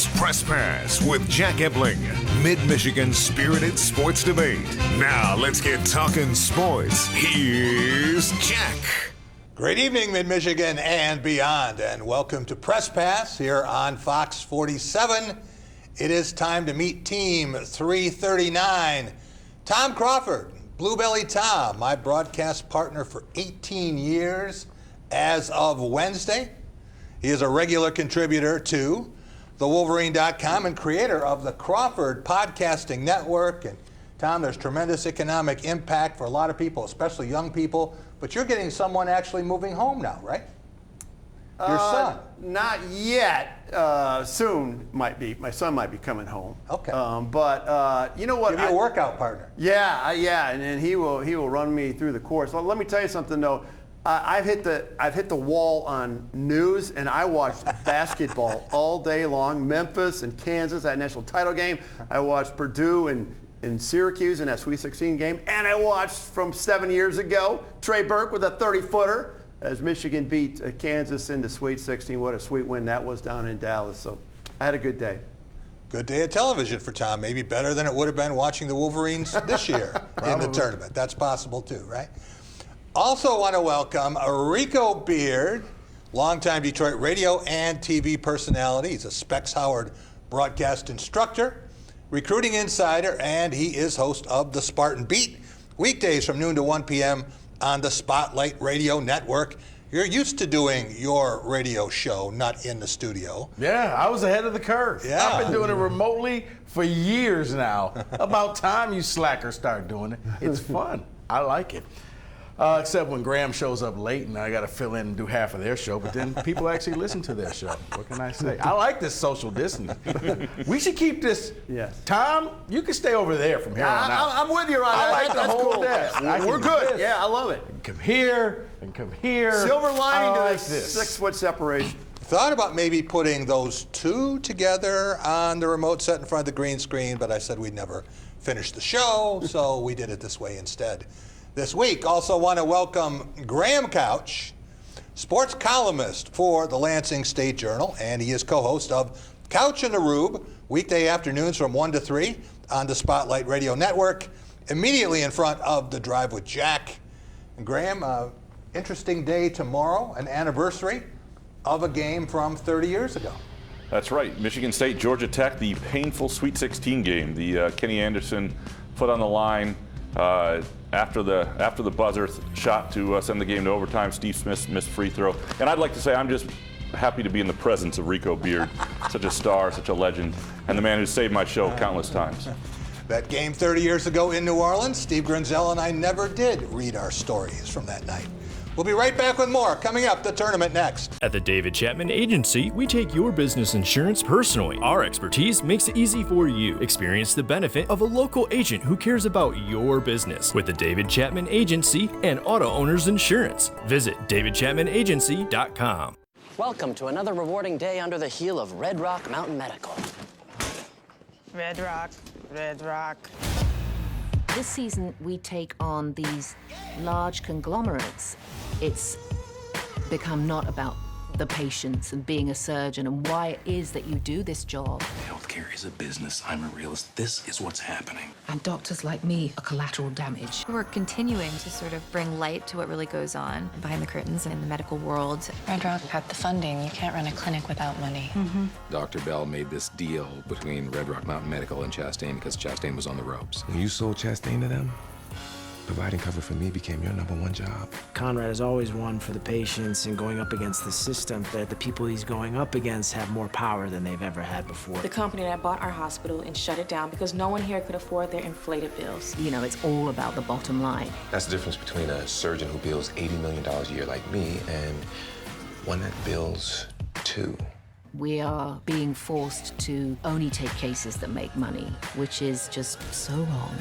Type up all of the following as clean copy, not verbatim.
It's Press Pass with Jack Ebling, Mid-Michigan's spirited sports debate. Now let's get talking sports. Here's Jack. Great evening, Mid-Michigan and beyond, and welcome to Press Pass here on Fox 47. It is time to meet Team 339. Tom Crawford, Bluebelly Tom, my broadcast partner for 18 years as of Wednesday. He is a regular contributor to TheWolverine.com and creator of the Crawford Podcasting Network. And Tom, there's tremendous economic impact for a lot of people, especially young people. But you're getting someone actually moving home now, right? Your son. Not yet. Soon might be. My son might be coming home. Okay. But you know what? Give you a workout partner. Yeah, and he will run me through the course. Well, let me tell you something though. I've hit the wall on news, and I watched basketball all day long. Memphis and Kansas, that national title game. I watched Purdue and Syracuse in that Sweet 16 game, and I watched from 7 years ago Trey Burke with a 30-footer as Michigan beat Kansas in the Sweet 16. What a sweet win that was down in Dallas. So I had a good day. Good day of television for Tom. Maybe better than it would have been watching the Wolverines this year in the tournament. That's possible too, right? Also want to welcome Rico Beard, longtime Detroit radio and TV personality. He's a Specs Howard broadcast instructor, recruiting insider, and he is host of the Spartan Beat, weekdays from noon to 1 p.m. on the Spotlight Radio Network. You're used to doing your radio show, not in the studio. Yeah, I was ahead of the curve. Yeah. I've been doing it remotely for years now. About time you slackers start doing it. It's fun. I like it. Except when Graham shows up late and I got to fill in and do half of their show, but then people actually listen to their show. What can I say? I like this social distance. We should keep this. Yes. Tom, you can stay over there from here on out. I'm with you, Ron. I like the That's whole cool. desk. We're good. Yeah, I love it. Come here and come here. Silver lining I to like this 6-foot separation. Thought about maybe putting those two together on the remote set in front of the green screen, but I said we'd never finish the show, so we did it this way instead. This week, also want to welcome Graham Couch, sports columnist for the Lansing State Journal, and he is co-host of Couch and the Rube, weekday afternoons from 1 to 3 on the Spotlight Radio Network, immediately in front of The Drive with Jack. And Graham, interesting day tomorrow, an anniversary of a game from 30 years ago. That's right. Michigan State, Georgia Tech, the painful Sweet 16 game. The Kenny Anderson foot on the line after the buzzer shot to send the game to overtime. Steve Smith missed free throw. And I'd like to say I'm just happy to be in the presence of Rico Beard, such a star, such a legend, and the man who saved my show countless times. That game 30 years ago in New Orleans, Steve Grinzel and I never did read our stories from that night. We'll be right back with more. Coming up, the tournament next. At the David Chapman Agency, we take your business insurance personally. Our expertise makes it easy for you. Experience the benefit of a local agent who cares about your business with the David Chapman Agency and Auto Owners Insurance. Visit davidchapmanagency.com. Welcome to another rewarding day under the heel of Red Rock Mountain Medical. Red Rock, Red Rock. This season, we take on these large conglomerates. It's become not about the patients and being a surgeon and why it is that you do this job. Healthcare is a business. I'm a realist. This is what's happening. And doctors like me are collateral damage. We're continuing to sort of bring light to what really goes on behind the curtains in the medical world. Red Rock had the funding. You can't run a clinic without money. Mm-hmm. Dr. Bell made this deal between Red Rock Mountain Medical and Chastain because Chastain was on the ropes. When you sold Chastain to them, providing cover for me became your #1 job. Conrad has always won for the patients and going up against the system, that the people he's going up against have more power than they've ever had before. The company that bought our hospital and shut it down because no one here could afford their inflated bills. You know, it's all about the bottom line. That's the difference between a surgeon who bills $80 million a year like me and one that bills 2. We are being forced to only take cases that make money, which is just so wrong.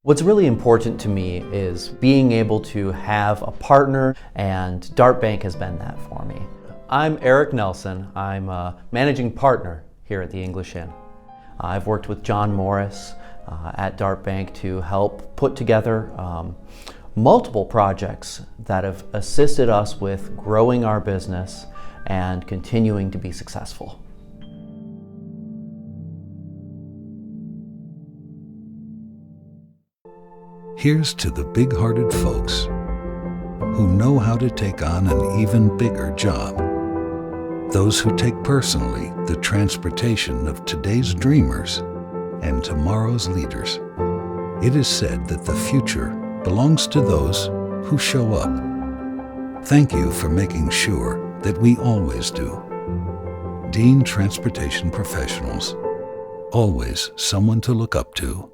What's really important to me is being able to have a partner, and Dart Bank has been that for me. I'm Eric Nelson. I'm a managing partner here at the English Inn. I've worked with John Morris at Dart Bank to help put together multiple projects that have assisted us with growing our business and continuing to be successful. Here's to the big-hearted folks who know how to take on an even bigger job. Those who take personally the transportation of today's dreamers and tomorrow's leaders. It is said that the future belongs to those who show up. Thank you for making sure that we always do. Dean Transportation Professionals. Always someone to look up to.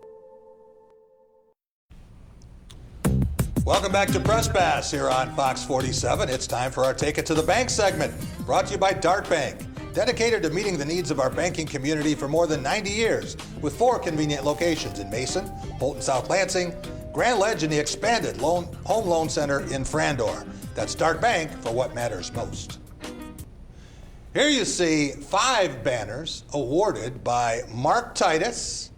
Welcome back to Press Pass here on Fox 47. It's time for our Take It to the Bank segment, brought to you by Dart Bank, dedicated to meeting the needs of our banking community for more than 90 years, with 4 convenient locations in Mason, Holton South Lansing, Grand Ledge, and the expanded Home Loan Center in Frandor. That's Dart Bank for what matters most. Here you see 5 banners awarded by Mark Titus.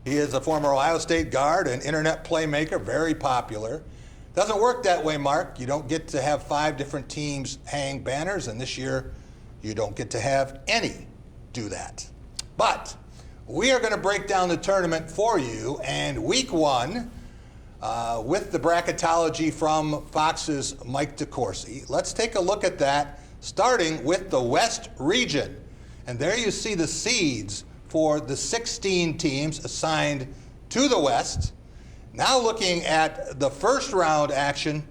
He is a former Ohio State guard and internet playmaker, very popular. Doesn't work that way, Mark. You don't get to have 5 different teams hang banners, and this year you don't get to have any do that. But we are going to break down the tournament for you, and week 1, with the bracketology from Fox's Mike DeCourcy. Let's take a look at that, starting with the West region. And there you see the seeds for the 16 teams assigned to the West. Now looking at the first round action,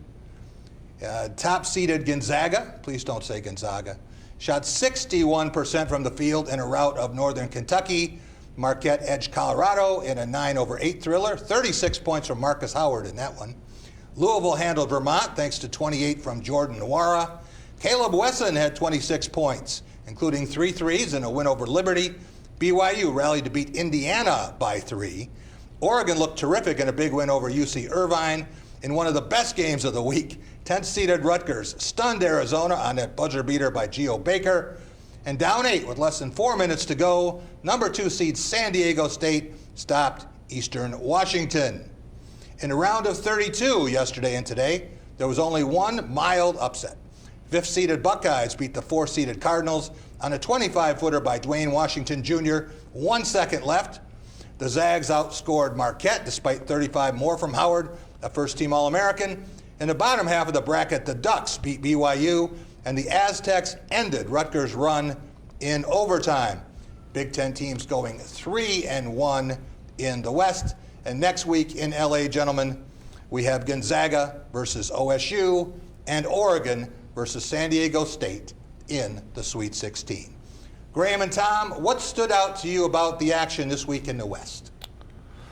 top-seeded Gonzaga, please don't say Gonzaga, shot 61% from the field in a rout of Northern Kentucky. Marquette edged Colorado in a 9-over-8 thriller, 36 points from Marcus Howard in that one. Louisville handled Vermont thanks to 28 from Jordan Nwora. Caleb Wesson had 26 points, including 3 threes and a win over Liberty. BYU rallied to beat Indiana by 3. Oregon looked terrific in a big win over UC Irvine. In one of the best games of the week, 10th-seeded Rutgers stunned Arizona on that buzzer beater by Geo Baker. And down 8 with less than 4 minutes to go, number 2 seed San Diego State stopped Eastern Washington. In the round of 32 yesterday and today, there was only one mild upset. 5th-seeded Buckeyes beat the 4th-seeded Cardinals on a 25-footer by Dwayne Washington Jr. 1 second left. The Zags outscored Marquette despite 35 more from Howard, a first-team All-American. In the bottom half of the bracket, the Ducks beat BYU, and the Aztecs ended Rutgers' run in overtime. Big Ten teams going 3-1 in the West. And next week in LA, gentlemen, we have Gonzaga versus OSU and Oregon versus San Diego State in the Sweet 16. Graham and Tom, what stood out to you about the action this week in the West?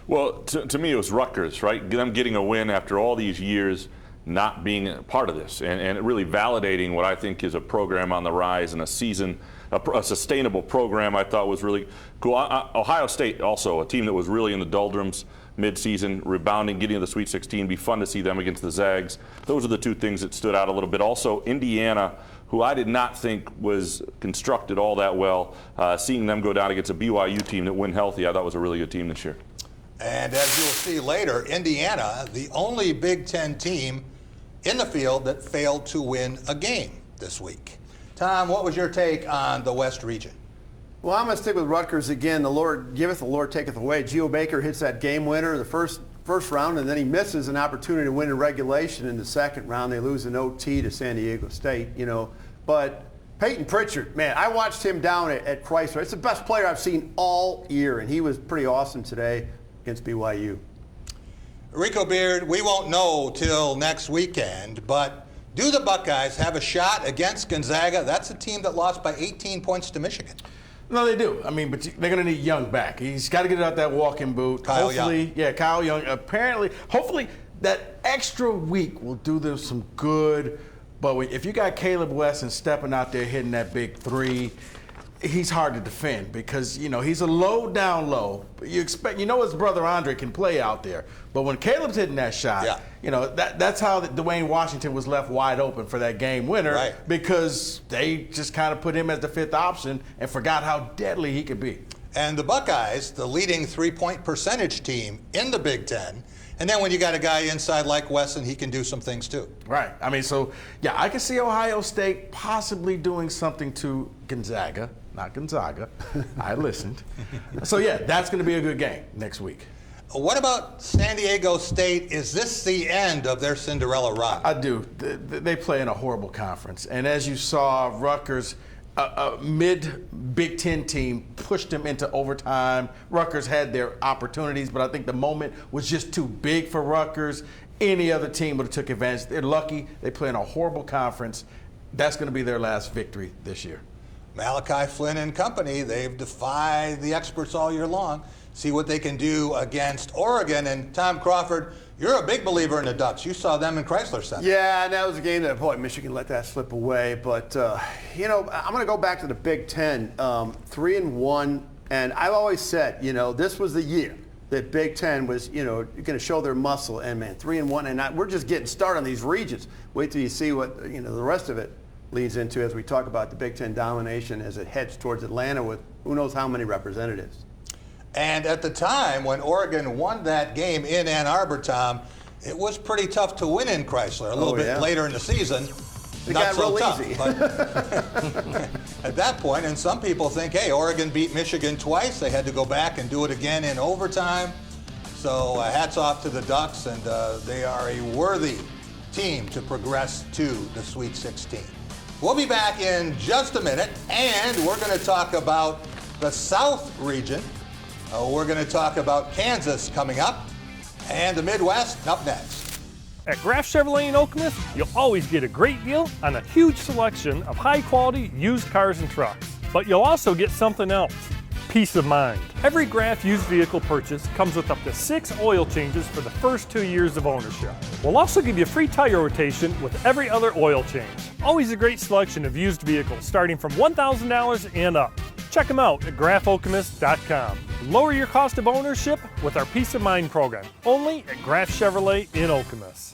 Well, to me, it was Rutgers, right? Them getting a win after all these years not being a part of this and really validating what I think is a program on the rise and a sustainable program I thought was really cool. Ohio State also, a team that was really in the doldrums mid-season, rebounding, getting to the Sweet 16. Be fun to see them against the Zags. Those are the 2 things that stood out a little bit. Also, Indiana, who I did not think was constructed all that well. Seeing them go down against a BYU team that went healthy, I thought was a really good team this year. And as you'll see later, Indiana, the only Big Ten team in the field that failed to win a game this week. Tom, what was your take on the West region? Well, I'm going to stick with Rutgers again. The Lord giveth, the Lord taketh away. Geo Baker hits that game winner the first round, and then he misses an opportunity to win in regulation in the second round. They lose an OT to San Diego State, But Peyton Pritchard, man, I watched him down at Chrysler. It's the best player I've seen all year, and he was pretty awesome today against BYU. Rico Beard, we won't know till next weekend, but do the Buckeyes have a shot against Gonzaga? That's a team that lost by 18 points to Michigan. No, they do. I mean, but they're going to need Young back. He's got to get out that walking boot. Kyle Young. Yeah, Kyle Young. Hopefully that extra week will do them some good. But if you got Caleb Wesson stepping out there hitting that big 3, he's hard to defend because, he's a down low. You expect, his brother Andre can play out there. But when Caleb's hitting that shot, that's how Dwayne Washington was left wide open for that game winner because they just kind of put him as the 5th option and forgot how deadly he could be. And the Buckeyes, the leading 3-point percentage team in the Big Ten, And then when you got a guy inside like Wesson, he can do some things too. Right. I mean, so, yeah, I can see Ohio State possibly doing something to Gonzaga. Not Gonzaga. I listened. So, yeah, that's going to be a good game next week. What about San Diego State? Is this the end of their Cinderella run? I do. They play in a horrible conference. And as you saw, Rutgers, a mid-Big Ten team, pushed them into overtime. Rutgers had their opportunities, but I think the moment was just too big for Rutgers. Any other team would have took advantage. They're lucky. They play in a horrible conference. That's going to be their last victory this year. Malachi Flynn and company, they've defied the experts all year long. See what they can do against Oregon. And Tom Crawford, you're a big believer in the Ducks. You saw them in Chrysler Center. Yeah, and that was a game that, boy, Michigan let that slip away. But, you know, I'm going to go back to the Big Ten, 3-1. And I've always said, you know, this was the year that Big Ten was, you know, going to show their muscle. And, man, 3-1. And we're just getting started on these regions. Wait till you see what, you know, the rest of it leads into as we talk about the Big Ten domination as it heads towards Atlanta with who knows how many representatives. And at the time when Oregon won that game in Ann Arbor, Tom, it was pretty tough to win in Chrysler. A little bit later in the season, not so tough. But at that point, and some people think, hey, Oregon beat Michigan twice. They had to go back and do it again in overtime. So hats off to the Ducks, and they are a worthy team to progress to the Sweet 16. We'll be back in just a minute, and we're going to talk about the South region. We're going to talk about Kansas coming up, and the Midwest up next. At Graf Chevrolet in Okemos, you'll always get a great deal on a huge selection of high-quality used cars and trucks. But you'll also get something else, peace of mind. Every Graf used vehicle purchase comes with up to 6 oil changes for the first 2 years of ownership. We'll also give you free tire rotation with every other oil change. Always a great selection of used vehicles starting from $1,000 and up. Check them out at grafokemos.com. Lower your cost of ownership with our Peace of Mind program, only at Graf Chevrolet in Okemos.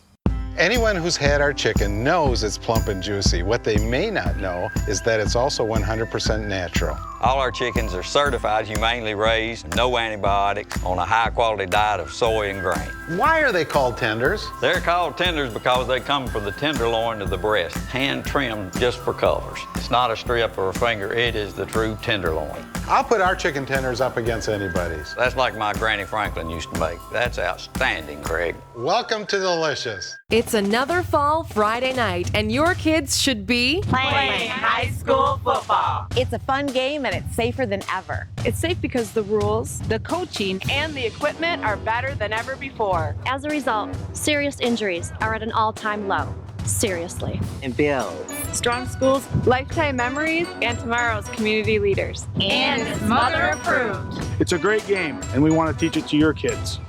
Anyone who's had our chicken knows it's plump and juicy. What they may not know is that it's also 100% natural. All our chickens are certified, humanely raised, no antibiotics, on a high-quality diet of soy and grain. Why are they called tenders? They're called tenders because they come from the tenderloin of the breast, hand-trimmed just for colors. It's not a strip or a finger, it is the true tenderloin. I'll put our chicken tenders up against anybody's. That's like my Granny Franklin used to make. That's outstanding, Craig. Welcome to Delicious. It's another fall Friday night, and your kids should be playing high school football. It's a fun game, and it's safer than ever. It's safe because the rules, the coaching, and the equipment are better than ever before. As a result, serious injuries are at an all-time low. Seriously. And builds strong schools, lifetime memories, and tomorrow's community leaders. And it's mother approved. It's a great game, and we want to teach it to your kids.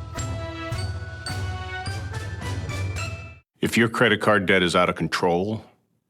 If your credit card debt is out of control,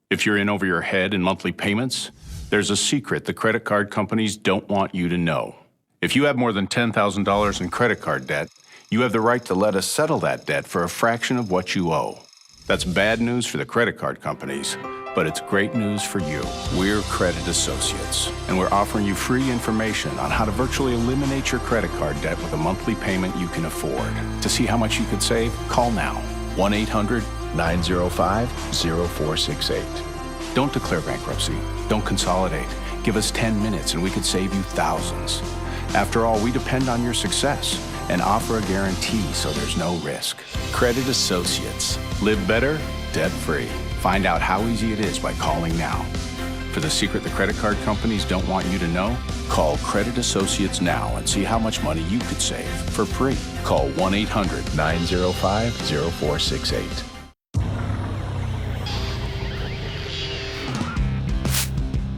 if you're in over your head in monthly payments, there's a secret the credit card companies don't want you to know. If you have more than $10,000 in credit card debt, you have the right to let us settle that debt for a fraction of what you owe. That's bad news for the credit card companies, but it's great news for you. We're Credit Associates, and we're offering you free information on how to virtually eliminate your credit card debt with a monthly payment you can afford. To see how much you could save, call now. 1-800-905-0468. Don't declare bankruptcy. Don't consolidate. Give us 10 minutes and we could save you thousands. After all, we depend on your success and offer a guarantee so there's no risk. Credit Associates. Live better, debt-free. Find out how easy it is by calling now. For the secret the credit card companies don't want you to know, call Credit Associates now and see how much money you could save for free. Call 1-800-905-0468.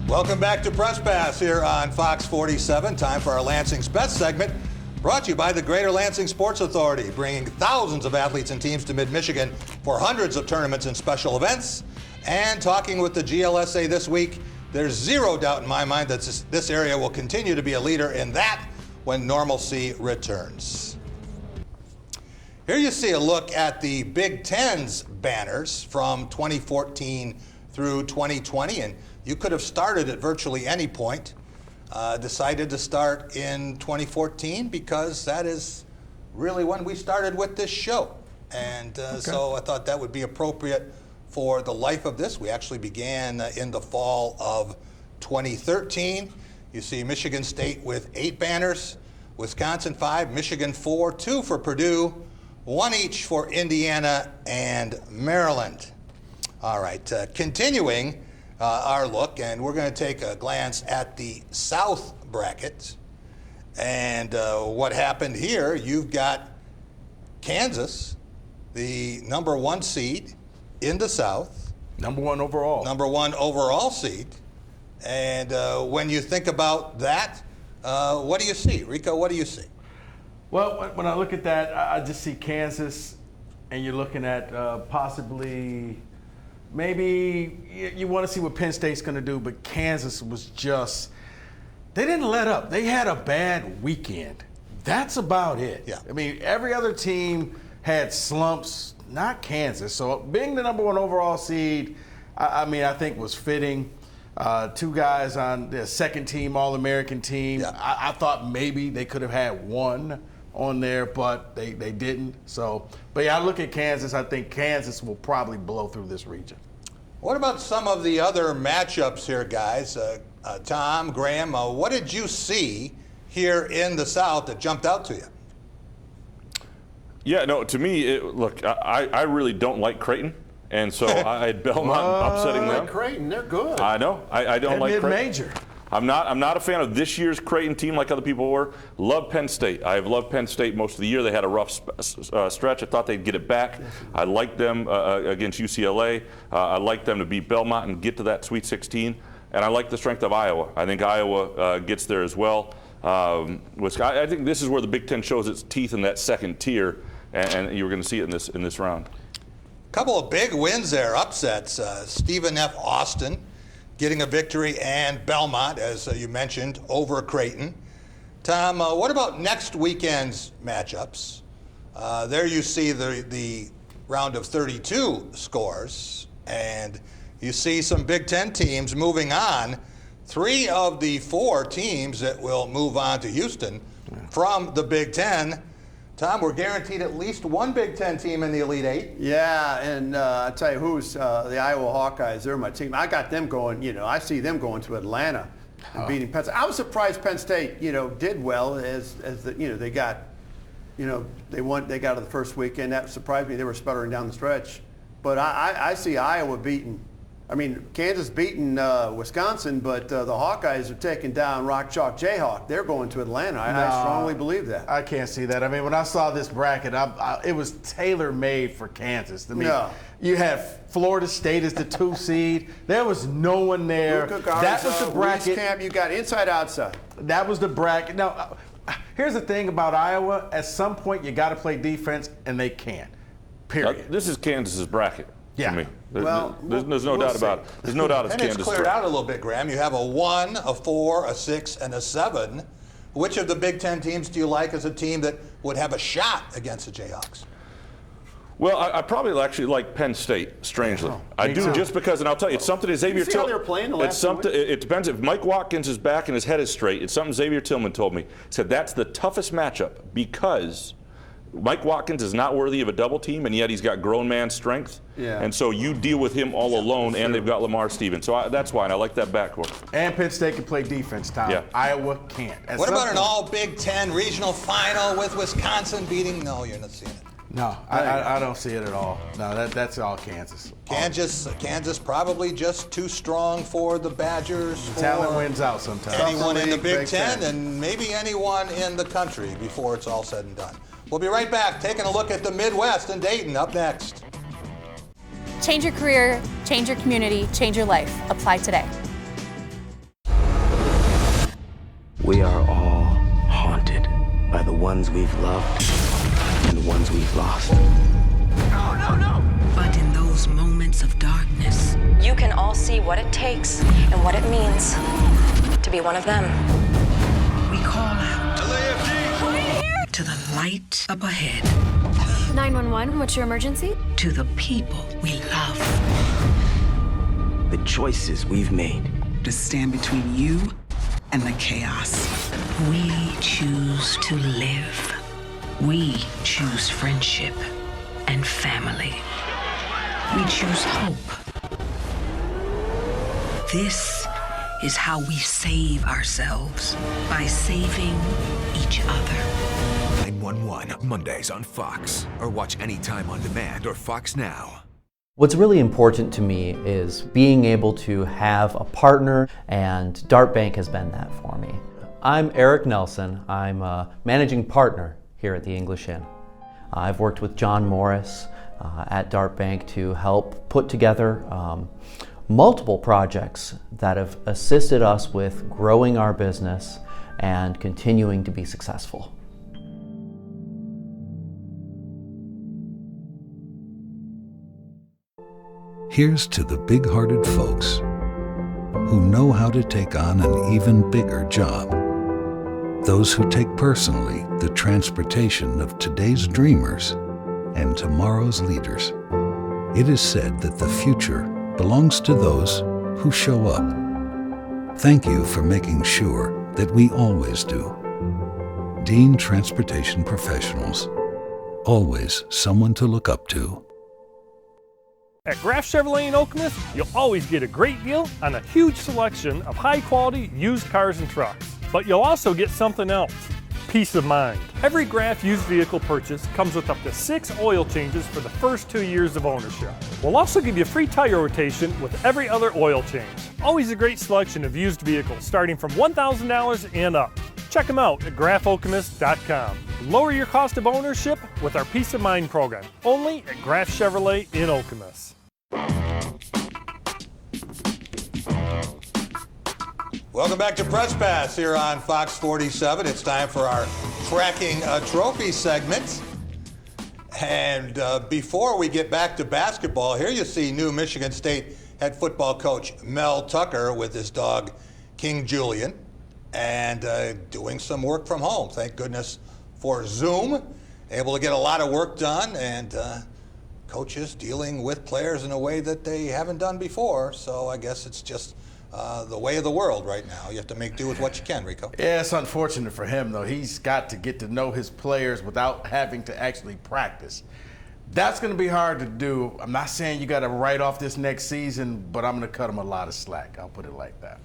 Welcome back to Press Pass here on Fox 47. Time for our Lansing's Best segment, brought to you by the Greater Lansing Sports Authority, bringing thousands of athletes and teams to Mid-Michigan for hundreds of tournaments and special events. And talking with the GLSA this week, there's zero doubt in my mind that this area will continue to be a leader in that when normalcy returns. Here you see a look at the Big Ten's banners from 2014 through 2020, and you could have started at virtually any point. Decided to start in 2014 because that is really when we started with this show. And so I thought that would be appropriate for the life of this. We actually began in the fall of 2013. You see Michigan State with 8 banners, Wisconsin 5, Michigan 4, 2 for Purdue, 1 each for Indiana and Maryland. All right, continuing our look, and we're going to take a glance at the South bracket. And what happened here, you've got Kansas, the number 1 seed in the South. Number 1 overall. Number 1 overall seed. And when you think about that, what do you see? Rico, what do you see? Well, when I look at that, I just see Kansas, and you're looking at possibly, maybe you want to see what Penn State's going to do, but Kansas was just, they didn't let up. They had a bad weekend. That's about it. Yeah. I mean, every other team had slumps, not Kansas. So being the number 1 overall seed, I think was fitting. 2 guys on the second team, All-American team. Yeah. I thought maybe they could have had 1 on there, but they didn't. So, but yeah, I look at Kansas. I think Kansas will probably blow through this region. What about some of the other matchups here, guys? Tom, Graham, what did you see here in the South that jumped out to you? Yeah, no, to me, look, I really don't like Creighton. And so I had Belmont upsetting them. Creighton, they're good. I know. I don't like Creighton. Mid-major. I'm not a fan of this year's Creighton team like other people were. Love Penn State. I have loved Penn State most of the year. They had a rough stretch. I thought they'd get it back. I liked them against UCLA. I liked them to beat Belmont and get to that Sweet 16. And I like the strength of Iowa. I think Iowa gets there as well. I think this is where the Big Ten shows its teeth in that second tier, and you were going to see it in this round. Couple of big wins there, upsets. Stephen F. Austin getting a victory, and Belmont, as you mentioned, over Creighton. Tom, what about next weekend's matchups? There you see the round of 32 scores, and you see some Big Ten teams moving on. 3 of the 4 teams that will move on to Houston from the Big Ten. Tom, we're guaranteed at least 1 Big Ten team in the Elite 8. Yeah, and I'll tell you who's the Iowa Hawkeyes. They're my team. I got them going, I see them going to Atlanta and beating Penn State. I was surprised Penn State, did well as they got, they got to the first weekend. That surprised me. They were sputtering down the stretch. But I see Iowa beating, Kansas beating Wisconsin, but the Hawkeyes are taking down Rock Chalk Jayhawk. They're going to Atlanta. I strongly believe that. I can't see that. When I saw this bracket, it was tailor-made for Kansas. You have Florida State as the 2 seed. There was no one there. Luka Garza, that was the bracket. Camp, you got inside, outside. That was the bracket. Now, here's the thing about Iowa. At some point, you got to play defense, and they can. Period. This is Kansas's bracket. Yeah. For me. There's no doubt about it. There's no doubt it's Kansas. And it's cleared out a little bit, Graham. You have a 1, a 4, a 6, and a 7. Which of the Big Ten teams do you like as a team that would have a shot against the Jayhawks? Well, I probably actually like Penn State, strangely. I do, just because, and I'll tell you, it's something that Xavier Tillman. They were playing the last it depends. If Mike Watkins is back and his head is straight, it's something Xavier Tillman told me. He said that's the toughest matchup because Mike Watkins is not worthy of a double team, and yet he's got grown man strength. Yeah. And so you deal with him all alone, and they've got Lamar Stevens. So that's why, and I like that backcourt. And Penn State can play defense, Tom. Yeah. Iowa can't. What about an all Big Ten regional final with Wisconsin beating? No, you're not seeing it. No, I don't see it at all. No, that's all Kansas. Kansas probably just too strong for the Badgers. Talent wins out sometimes. Anyone in the Big Ten and maybe anyone in the country before it's all said and done. We'll be right back taking a look at the Midwest and Dayton up next. Change your career, change your community, change your life. Apply today. We are all haunted by the ones we've loved and the ones we've lost. No. But in those moments of darkness, You can all see what it takes and what it means to be one of them. we call out to the light up ahead, 911, what's your emergency? to the people we love. The choices we've made To stand between you and the chaos. We choose to live. We choose friendship and family. We choose hope. This is how we save ourselves, by saving each other. 911, Mondays on Fox, or watch anytime on demand or Fox Now. What's really important to me is being able to have a partner, and Dart Bank has been that for me. I'm Eric Nelson. I'm a managing partner here at the English Inn. I've worked with John Morris at Dart Bank to help put together multiple projects that have assisted us with growing our business and continuing to be successful. Here's to the big-hearted folks who know how to take on an even bigger job. Those who take personally the transportation of today's dreamers and tomorrow's leaders. It is said that the future belongs to those who show up. Thank you for making sure that we always do. Dean Transportation Professionals. Always someone to look up to. At Graf Chevrolet in Okemos, you'll always get a great deal on a huge selection of high-quality used cars and trucks. But you'll also get something else, peace of mind. Every Graf used vehicle purchase comes with up to 6 oil changes for the first 2 years of ownership. We'll also give you free tire rotation with every other oil change. Always a great selection of used vehicles starting from $1,000 and up. Check them out at grafokemos.com. Lower your cost of ownership with our Peace of Mind program, only at Graf Chevrolet in Okemos. Welcome back to Press Pass here on Fox 47. It's time for our Cracking a Trophy segment. And before we get back to basketball, here you see new Michigan State head football coach Mel Tucker with his dog King Julian, and doing some work from home. Thank goodness for Zoom. Able to get a lot of work done, and coaches dealing with players in a way that they haven't done before. So I guess it's just the way of the world right now. You have to make do with what you can, Rico. Yeah, it's unfortunate for him, though. He's got to get to know his players without having to actually practice. That's going to be hard to do. I'm not saying you got to write off this next season, but I'm going to cut him a lot of slack. I'll put it like that.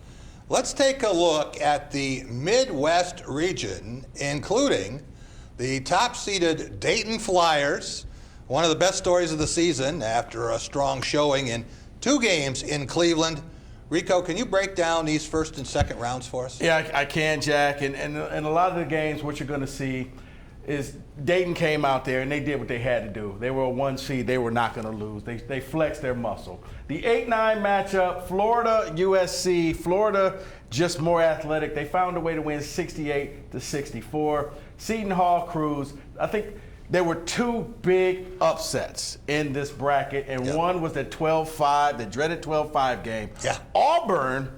Let's take a look at the Midwest region, including the top-seeded Dayton Flyers, one of the best stories of the season after a strong showing in 2 games in Cleveland. Rico, can you break down these first and second rounds for us? Yeah, I can, Jack. And a lot of the games, what you're going to see is Dayton came out there and they did what they had to do. They were a 1 seed. They were not going to lose. They flexed their muscle. The 8-9 matchup, Florida, USC. Florida just more athletic. They found a way to win 68-64. Seton Hall Cruz, I think there were 2 big upsets in this bracket, and one was the 12-5, the dreaded 12-5 game. Yeah. Auburn,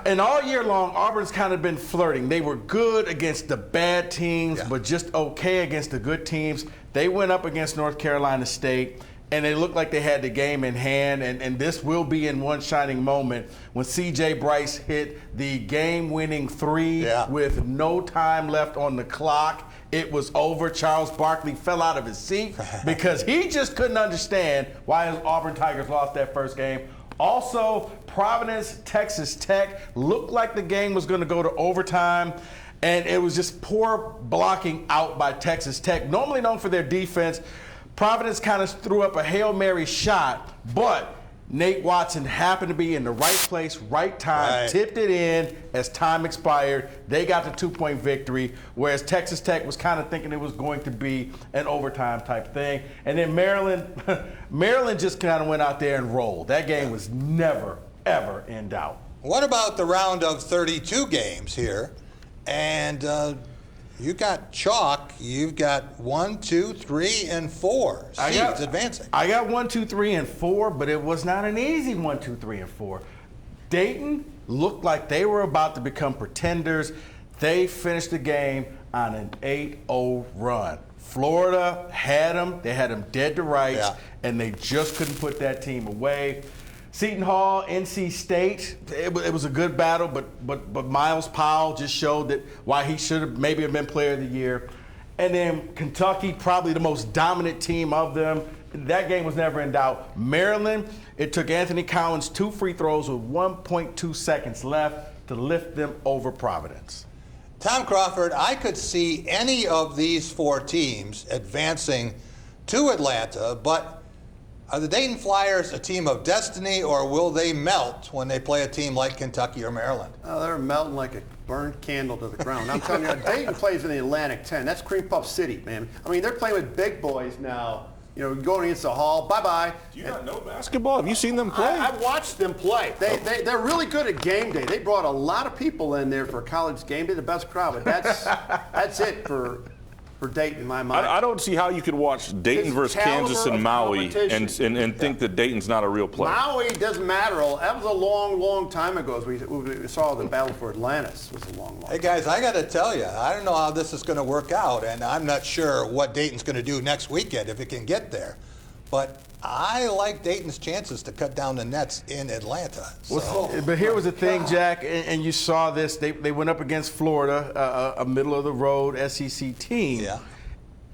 and all year long, Auburn's kind of been flirting. They were good against the bad teams, but just okay against the good teams. They went up against North Carolina State, and they looked like they had the game in hand, and this will be in one shining moment when C.J. Bryce hit the game-winning 3 with no time left on the clock. It was over. Charles Barkley fell out of his seat because he just couldn't understand why his Auburn Tigers lost that first game. Also, Providence, Texas Tech looked like the game was going to go to overtime, and it was just poor blocking out by Texas Tech. Normally known for their defense, Providence kind of threw up a Hail Mary shot, but Nate Watson happened to be in the right place, right time, tipped it in as time expired. They got the 2-point victory, whereas Texas Tech was kind of thinking it was going to be an overtime type thing. And then Maryland just kind of went out there and rolled. That game was never, ever in doubt. What about the round of 32 games here? And you got chalk. You've got 1, 2, 3, and 4 seeds advancing. I got 1, 2, 3, and 4, but it was not an easy 1, 2, 3, and 4. Dayton looked like they were about to become pretenders. They finished the game on an 8-0 run. Florida had them. They had them dead to rights, and they just couldn't put that team away. Seton Hall, NC State, it was a good battle, but Miles Powell just showed that why he should have maybe have been player of the year. And then Kentucky, probably the most dominant team of them. That game was never in doubt. Maryland, it took Anthony Collins 2 free throws with 1.2 seconds left to lift them over Providence. Tom Crawford, I could see any of these 4 teams advancing to Atlanta, but are the Dayton Flyers a team of destiny, or will they melt when they play a team like Kentucky or Maryland? Oh, they're melting like a burned candle to the ground. I'm telling you, Dayton plays in the Atlantic 10. That's Cream Puff City, man. I mean, they're playing with big boys now. You know, going against the Hall. Bye-bye. Do you not know basketball? Have you seen them play? I've watched them play. They're really good at game day. They brought a lot of people in there for college game day, the best crowd. But that's it for Dayton in my mind. I don't see how you could watch Dayton versus Kansas and Maui and think that Dayton's not a real player. Maui doesn't matter. That was a long, long time ago. As we saw the battle for Atlantis was a long, long Hey, guys, I got to tell you, I don't know how this is going to work out, and I'm not sure what Dayton's going to do next weekend if it can get there. But I like Dayton's chances to cut down the nets in Atlanta. But here was the thing, Jack, and you saw this. They went up against Florida, a middle-of-the-road SEC team. Yeah.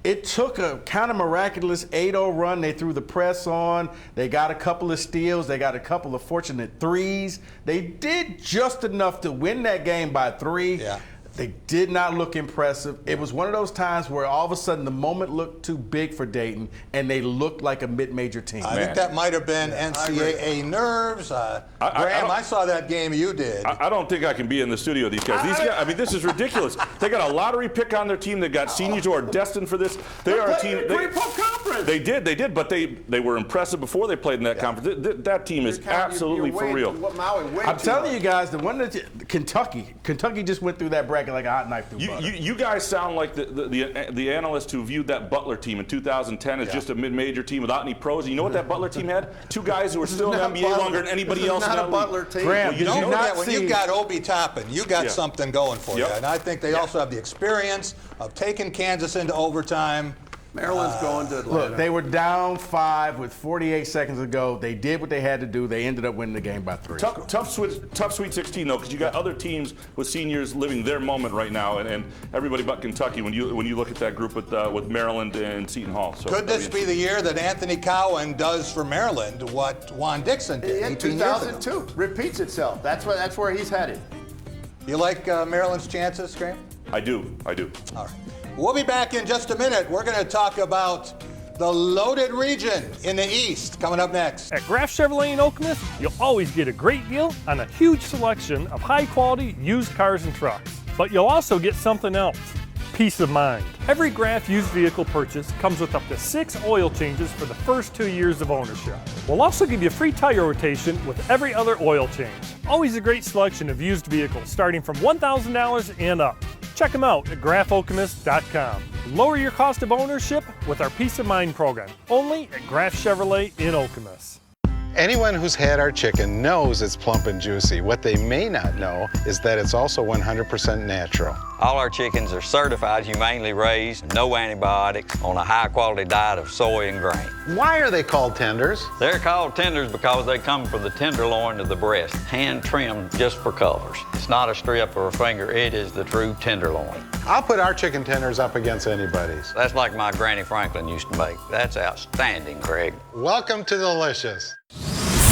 It took a kind of miraculous 8-0 run. They threw the press on. They got a couple of steals. They got a couple of fortunate threes. They did just enough to win that game by 3. Yeah. They did not look impressive. It was one of those times where all of a sudden the moment looked too big for Dayton, and they looked like a mid-major team. I think that might have been NCAA nerves. Graham, I saw that game you did. I don't think I can be in the studio with these guys. These guys, I mean, this is ridiculous. They got a lottery pick on their team. They got seniors who are destined for this. They are a team. They did, but they were impressive before they played in that conference. That team is absolutely for real. I'm telling you guys, the one that Kentucky just went through that bracket like a hot knife through butter. You guys sound like the analysts who viewed that Butler team in 2010 as just a mid-major team without any pros. And you know what that Butler team had? 2 guys who were still in the NBA longer than anybody else in that league. Graham, you don't know that when you've got Obi Toppin, you got something going for you. And I think they also have the experience of taking Kansas into overtime. Maryland's going to Atlanta. Look, they were down 5 with 48 seconds to go. They did what they had to do. They ended up winning the game by 3. Tough Sweet 16 though, because you got other teams with seniors living their moment right now, and everybody but Kentucky. When you look at that group with Maryland and Seton Hall. So could this be the year that Anthony Cowan does for Maryland what Juan Dixon did? In 2002, repeats itself. That's where he's headed. You like Maryland's chances, Graham? I do. All right. We'll be back in just a minute. We're going to talk about the loaded region in the East coming up next. At Graff Chevrolet in Okemos, you'll always get a great deal on a huge selection of high-quality used cars and trucks. But you'll also get something else, peace of mind. Every Graff used vehicle purchase comes with up to 6 oil changes for the first 2 years of ownership. We'll also give you free tire rotation with every other oil change. Always a great selection of used vehicles starting from $1,000 and up. Check them out at graffokemos.com. Lower your cost of ownership with our Peace of Mind program, only at Graff Chevrolet in Okemos. Anyone who's had our chicken knows it's plump and juicy. What they may not know is that it's also 100% natural. All our chickens are certified humanely raised, no antibiotics, on a high-quality diet of soy and grain. Why are they called tenders? They're called tenders because they come from the tenderloin of the breast, hand-trimmed just for colors. It's not a strip or a finger, it is the true tenderloin. I'll put our chicken tenders up against anybody's. That's like my Granny Franklin used to make. That's outstanding, Greg. Welcome to Delicious.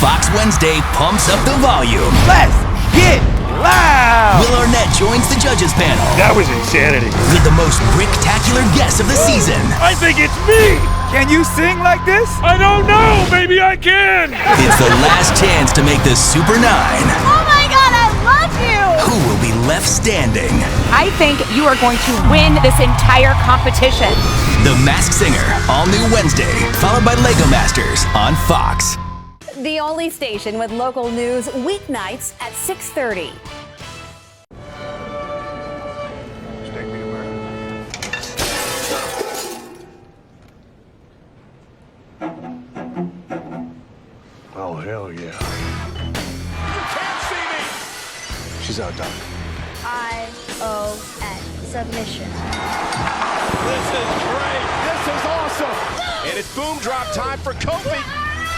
Fox Wednesday pumps up the volume. Let's get loud! Will Arnett joins the judges panel. That was insanity. With the most bricktacular guest of the season. I think it's me! Can you sing like this? I don't know, maybe I can! It's the last chance to make the Super 9. Oh my God, I love you! Who will be left standing? I think you are going to win this entire competition. The Masked Singer, all new Wednesday, followed by Lego Masters on Fox. The only station with local news weeknights at 6:30. Oh, hell yeah. You can't see me! She's out, Doc. ION. Submission. This is great. This is awesome. And it's boom drop time for Kofi.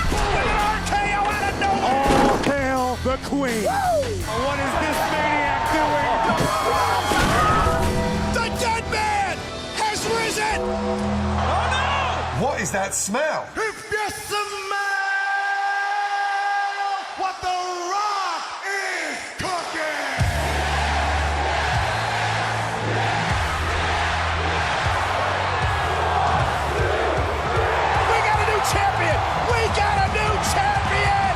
RKO out of nowhere! All hail the queen. What is this maniac doing? The dead man has risen! it! Oh no! What is that smell? If you smell what the Rock is cooking! We got a new champion! We got a new champion!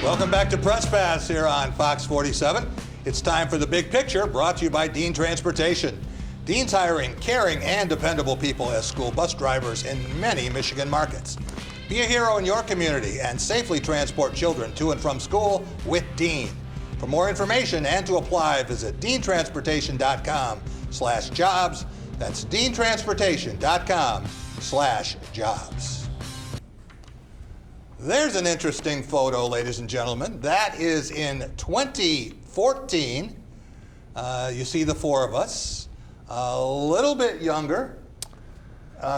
Welcome back to Press Pass here on Fox 47. It's time for The Big Picture, brought to you by Dean Transportation. Dean's hiring caring and dependable people as school bus drivers in many Michigan markets. Be a hero in your community and safely transport children to and from school with Dean. For more information and to apply, visit deantransportation.com/jobs. That's deantransportation.com/jobs. There's an interesting photo, ladies and gentlemen. That is in 2014. You see the four of us, a little bit younger.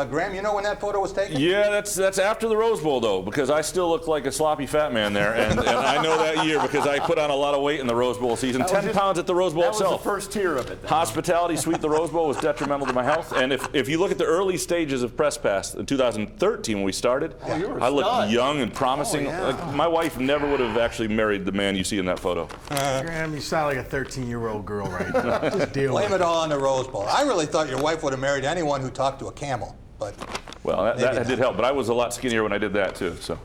Graham, you know when that photo was taken? Yeah, that's after the Rose Bowl, though, because I still look like a sloppy fat man there, and I know that year because I put on a lot of weight in the Rose Bowl season. 10 pounds at the Rose Bowl itself. That was the first tier of it. Then. Hospitality suite, the Rose Bowl, was detrimental to my health. And if you look at the early stages of Press Pass in 2013 when we started, I looked young and promising. Like, my wife never would have actually married the man you see in that photo. Graham, you sound like a 13-year-old girl right now. Just deal with Blame it all on the Rose Bowl. I really thought your wife would have married anyone who talked to a camel. But well, that did help, but I was a lot skinnier when I did that too. So,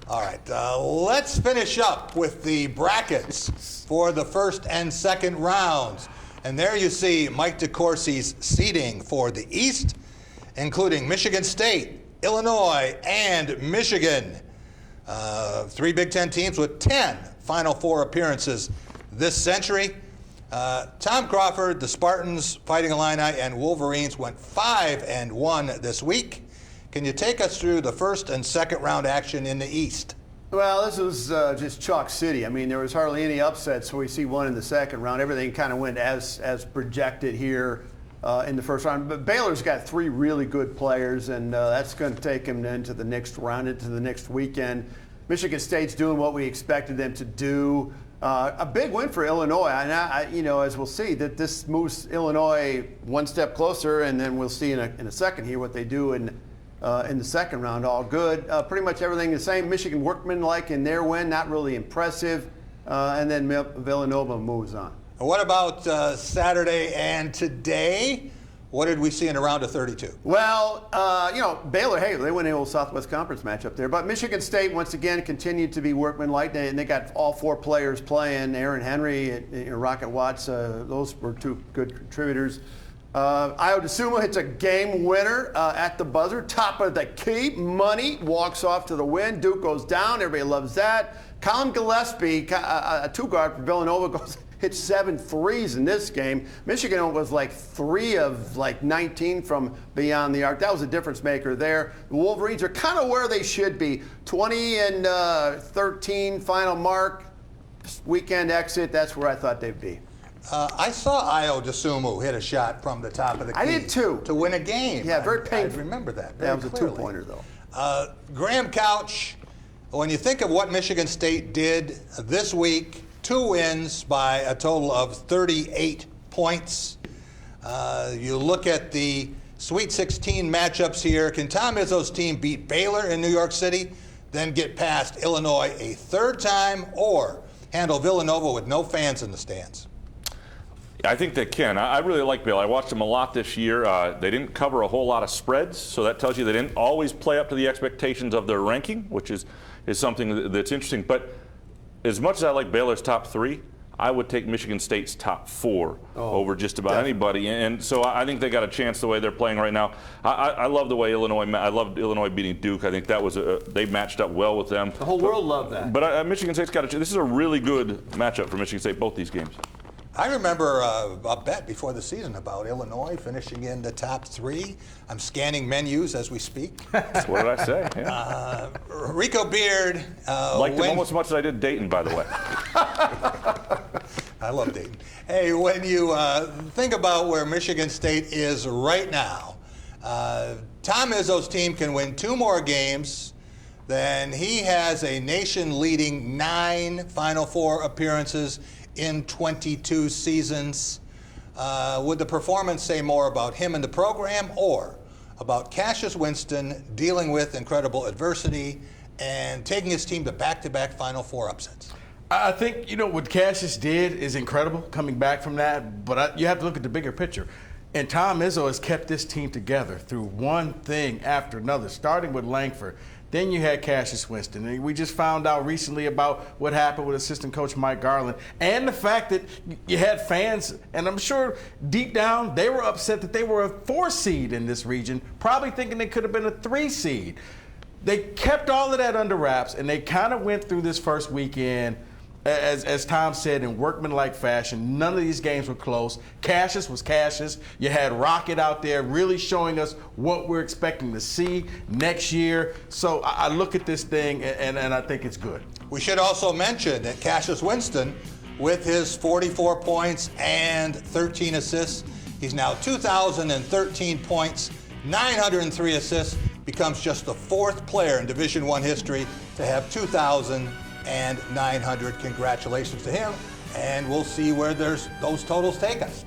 all right, let's finish up with the brackets for the first and second rounds. And there you see Mike DeCourcy's seeding for the East, including Michigan State, Illinois, and Michigan. 3 Big Ten teams with 10 Final Four appearances this century. Tom Crawford, the Spartans, Fighting Illini, and Wolverines went 5-1 this week. Can you take us through the first and second round action in the East? Well, this was just chalk city. I mean, there was hardly any upsets, so we see one in the second round. Everything kind of went as projected here in the first round. But Baylor's got 3 really good players, and that's going to take them into the next round, into the next weekend. Michigan State's doing what we expected them to do. A big win for Illinois, and as we'll see, that this moves Illinois one step closer, and then we'll see in a second here what they do in the second round. All good, pretty much everything the same. Michigan workmanlike in their win, not really impressive, and then Villanova moves on. What about Saturday and today? What did we see in a round of 32? Well, Baylor, hey, they won the old Southwest Conference matchup there. But Michigan State, once again, continued to be workmanlike. And they got all 4 players playing. Aaron Henry and Rocket Watts, those were 2 good contributors. Ayo Dosunmu hits a game winner at the buzzer. Top of the key. Money walks off to the win. Duke goes down. Everybody loves that. Colin Gillespie, a 2-guard for Villanova, hit 7 threes in this game. Michigan was like 3 of 19 from beyond the arc. That was a difference maker there. The Wolverines are kind of where they should be. 20-13 final mark, weekend exit. That's where I thought they'd be. I saw Ayo Dosunmu hit a shot from the top of the key. I did too. To win a game. Yeah, very painful. I remember that. That was clearly. A 2-pointer though. Graham Couch, when you think of what Michigan State did this week, 2 wins by a total of 38 points. You look at the Sweet 16 matchups here. Can Tom Izzo's team beat Baylor in New York City, then get past Illinois a 3rd time, or handle Villanova with no fans in the stands? I think they can. I really like Baylor. I watched them a lot this year. They didn't cover a whole lot of spreads, so that tells you they didn't always play up to the expectations of their ranking, which is something that's interesting. But as much as I like Baylor's top 3, I would take Michigan State's top 4 over just about anybody. And so I think they got a chance the way they're playing right now. I love the way I loved Illinois beating Duke. I think that was they matched up well with them. The whole world loved that. But Michigan State's got a chance. This is a really good matchup for Michigan State, both these games. I remember a bet before the season about Illinois finishing in the top 3. I'm scanning menus as we speak. What did I say? Yeah. Rico Beard. Liked them almost as much as I did Dayton, by the way. I love Dayton. Hey, when you think about where Michigan State is right now, Tom Izzo's team can win 2 more games. then he has a nation-leading 9 Final Four appearances in 22 seasons. Would the performance say more about him and the program, or about Cassius Winston dealing with incredible adversity and taking his team to back-to-back Final Four upsets? I think, what Cassius did is incredible, coming back from that, but you have to look at the bigger picture. And Tom Izzo has kept this team together through one thing after another, starting with Langford. Then you had Cassius Winston. And we just found out recently about what happened with assistant coach Mike Garland, and the fact that you had fans, and I'm sure deep down they were upset that they were a 4 seed in this region, probably thinking they could have been a 3 seed. They kept all of that under wraps, and they kind of went through this first weekend, as Tom said, in workmanlike fashion. None of these games were close. Cassius was Cassius. You had Rocket out there really showing us what we're expecting to see next year. So I look at this thing, and I think it's good. We should also mention that Cassius Winston, with his 44 points and 13 assists, he's now 2,013 points, 903 assists, becomes just the 4th player in Division I history to have 2,900. Congratulations to him, and we'll see where those totals take us.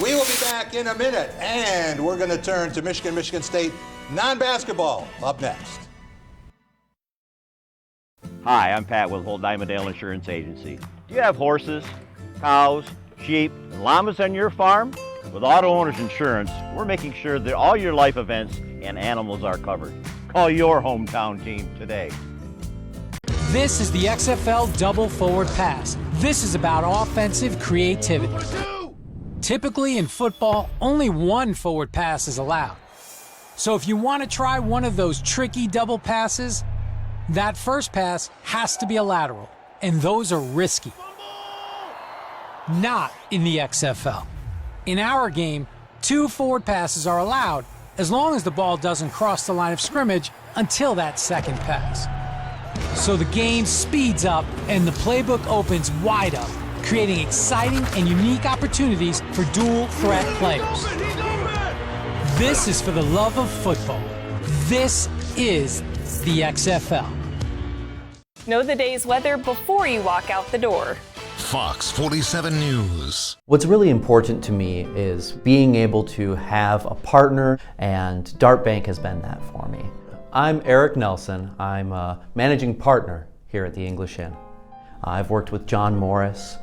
We will be back in a minute, and we're going to turn to Michigan State non-basketball up next. Hi, I'm Pat with Old Dimondale Insurance Agency. Do you have horses, cows, sheep, and llamas on your farm? With Auto Owners Insurance, we're making sure that all your life events and animals are covered. Call your hometown team today. This is the XFL Double Forward Pass. This is about offensive creativity. Typically in football, only one forward pass is allowed. So if you want to try one of those tricky double passes, that first pass has to be a lateral, and those are risky. Not in the XFL. In our game, 2 forward passes are allowed as long as the ball doesn't cross the line of scrimmage until that second pass. So the game speeds up and the playbook opens wide up, creating exciting and unique opportunities for dual threat players. This is for the love of football. This is the XFL. Know the day's weather before you walk out the door. Fox 47 News. What's really important to me is being able to have a partner, and Dart Bank has been that for me. I'm Eric Nelson. I'm a managing partner here at the English Inn. I've worked with John Morris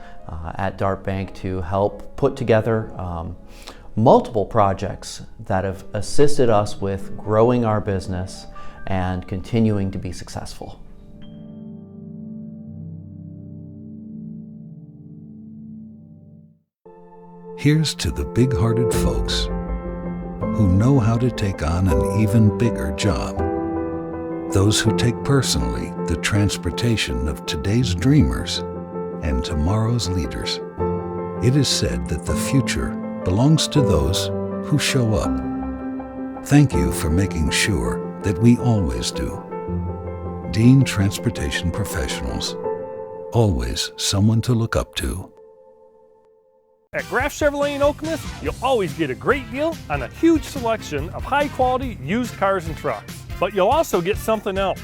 at Dart Bank to help put together multiple projects that have assisted us with growing our business and continuing to be successful. Here's to the big-hearted folks who know how to take on an even bigger job. Those who take personally the transportation of today's dreamers and tomorrow's leaders. It is said that the future belongs to those who show up. Thank you for making sure that we always do. Dean Transportation Professionals. Always someone to look up to. At Graf Chevrolet in Okemos, you'll always get a great deal on a huge selection of high-quality used cars and trucks. But you'll also get something else,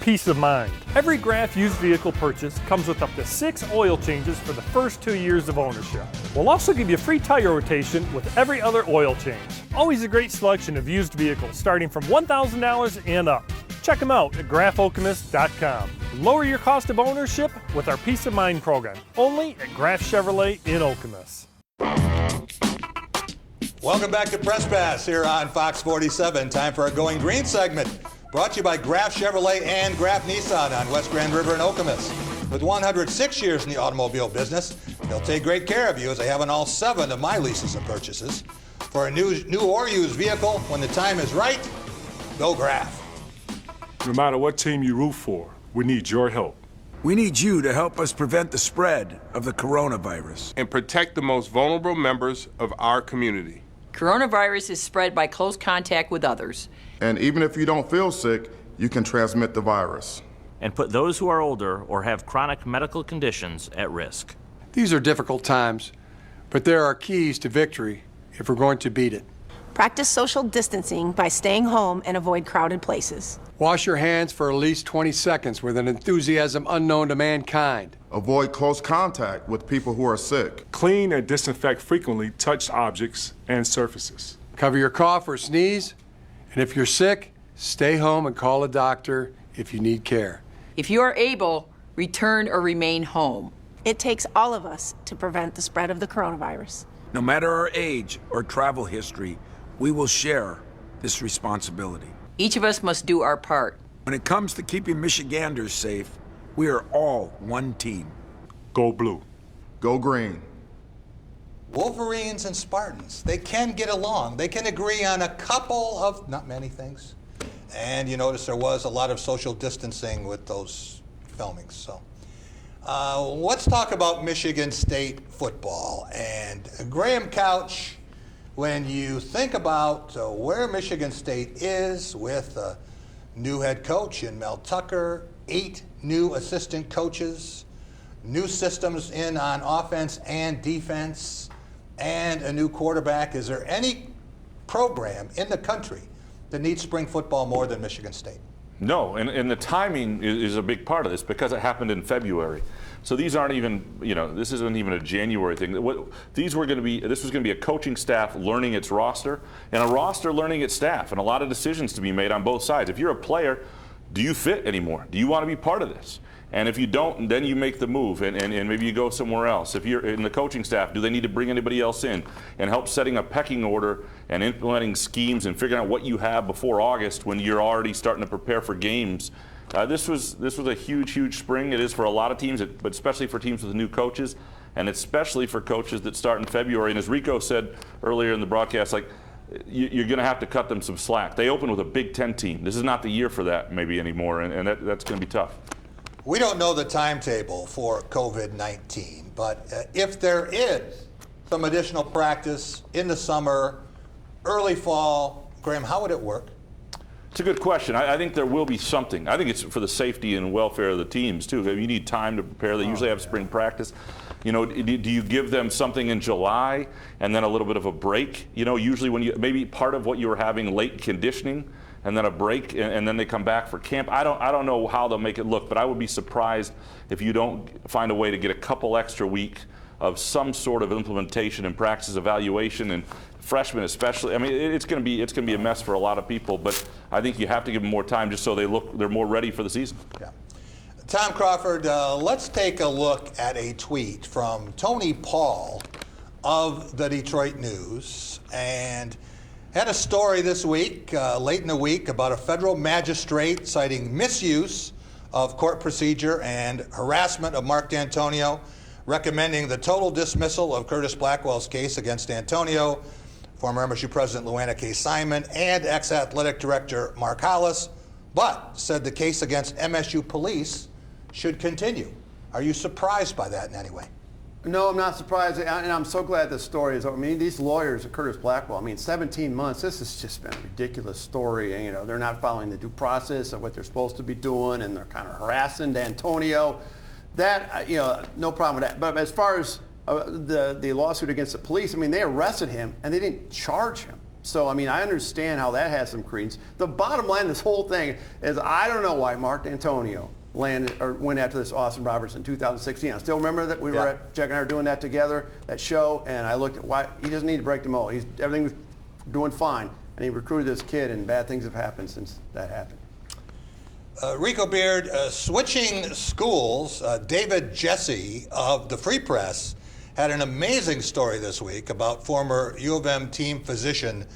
peace of mind. Every Graf used vehicle purchase comes with up to 6 oil changes for the first 2 years of ownership. We'll also give you a free tire rotation with every other oil change. Always a great selection of used vehicles starting from $1,000 and up. Check them out at grafokemos.com. Lower your cost of ownership with our Peace of Mind program, only at Graf Chevrolet in Okemos. Welcome back to Press Pass here on Fox 47. Time for our Going Green segment, brought to you by Graf Chevrolet and Graf Nissan on West Grand River in Okemos. With 106 years in the automobile business, they'll take great care of you, as they have on all 7 of my leases and purchases. For a new or used vehicle, when the time is right, go Graf. No matter what team you root for, we need your help. We need you to help us prevent the spread of the coronavirus and protect the most vulnerable members of our community. Coronavirus is spread by close contact with others. And even if you don't feel sick, you can transmit the virus. And put those who are older or have chronic medical conditions at risk. These are difficult times, but there are keys to victory if we're going to beat it. Practice social distancing by staying home and avoid crowded places. Wash your hands for at least 20 seconds with an enthusiasm unknown to mankind. Avoid close contact with people who are sick. Clean and disinfect frequently touched objects and surfaces. Cover your cough or sneeze, and if you're sick, stay home and call a doctor if you need care. If you are able, return or remain home. It takes all of us to prevent the spread of the coronavirus. No matter our age or travel history, we will share this responsibility. Each of us must do our part. When it comes to keeping Michiganders safe, we are all one team. Go blue. Go green. Wolverines and Spartans, they can get along. They can agree on a couple of, not many things. And you notice there was a lot of social distancing with those filmings. So let's talk about Michigan State football. And Graham Couch, when you think about where Michigan State is with a new head coach in Mel Tucker, 8 new assistant coaches, new systems in on offense and defense, and a new quarterback, is there any program in the country that needs spring football more than Michigan State? No, and the timing is a big part of this because it happened in February. So these aren't even, this isn't even a January thing. This was going to be a coaching staff learning its roster and a roster learning its staff, and a lot of decisions to be made on both sides. If you're a player, do you fit anymore? Do you want to be part of this? And if you don't, then you make the move and maybe you go somewhere else. If you're in the coaching staff, do they need to bring anybody else in and help setting a pecking order and implementing schemes and figuring out what you have before August when you're already starting to prepare for games? This was a huge spring. It is for a lot of teams, but especially for teams with new coaches, and especially for coaches that start in February. And as Rico said earlier in the broadcast, you're going to have to cut them some slack. They open with a Big Ten team. This is not the year for that maybe anymore, and that's going to be tough. We don't know the timetable for COVID-19, but if there is some additional practice in the summer, early fall, Graham, how would it work? It's a good question. I think there will be something. I think it's for the safety and welfare of the teams, too. You need time to prepare. They usually have spring practice. Do you give them something in July and then a little bit of a break? Usually maybe part of what you were having late conditioning and then a break, and then they come back for camp. I don't know how they'll make it look, but I would be surprised if you don't find a way to get a couple extra weeks of some sort of implementation and practice evaluation, and freshmen especially. I mean, it's going to be a mess for a lot of people, but I think you have to give them more time just so they're more ready for the season. Yeah. Tom Crawford, let's take a look at a tweet from Tony Paul of the Detroit News, and had a story this week, late in the week, about a federal magistrate citing misuse of court procedure and harassment of Mark D'Antonio, recommending the total dismissal of Curtis Blackwell's case against D'Antonio, former MSU President Luana K. Simon, and ex-athletic director Mark Hollis, but said the case against MSU police should continue. Are you surprised by that in any way? No, I'm not surprised, and I'm so glad this story is over. I mean, these lawyers at Curtis Blackwell, 17 months, this has just been a ridiculous story. And, they're not following the due process of what they're supposed to be doing, and they're kind of harassing D'Antonio. That, no problem with that. But as far as the lawsuit against the police, they arrested him, and they didn't charge him. So, I understand how that has some credence. The bottom line of this whole thing is I don't know why Mark D'Antonio went after this Austin Roberts in 2016. I still remember that we were at Jack and I were doing that together, that show, and I looked at why he doesn't need to break the mold. Everything was doing fine, and he recruited this kid, and bad things have happened since that happened. Rico Beard, switching schools, David Jesse of the Free Press had an amazing story this week about former U of M team physician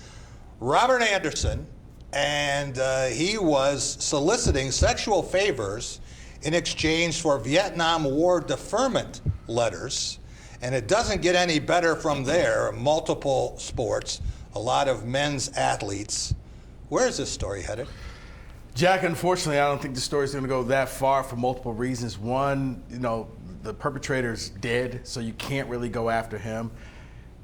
Robert Anderson, and he was soliciting sexual favors in exchange for Vietnam War deferment letters. And it doesn't get any better from there. Multiple sports, a lot of men's athletes. Where is this story headed? Jack, unfortunately, I don't think the story's going to go that far for multiple reasons. One, the perpetrator's dead, so you can't really go after him.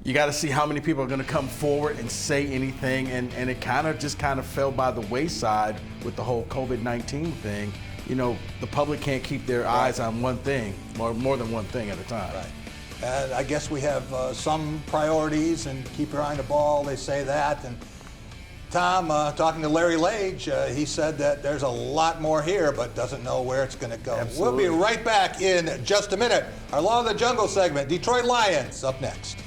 You got to see how many people are going to come forward and say anything, and it kind of fell by the wayside with the whole COVID-19 thing. The public can't keep their eyes on one thing, more than one thing at a time. Right. And I guess we have some priorities and keep your eye on the ball. They say that. And Tom, talking to Larry Lage, he said that there's a lot more here, but doesn't know where it's going to go. Absolutely. We'll be right back in just a minute. Our Law of the Jungle segment, Detroit Lions, up next.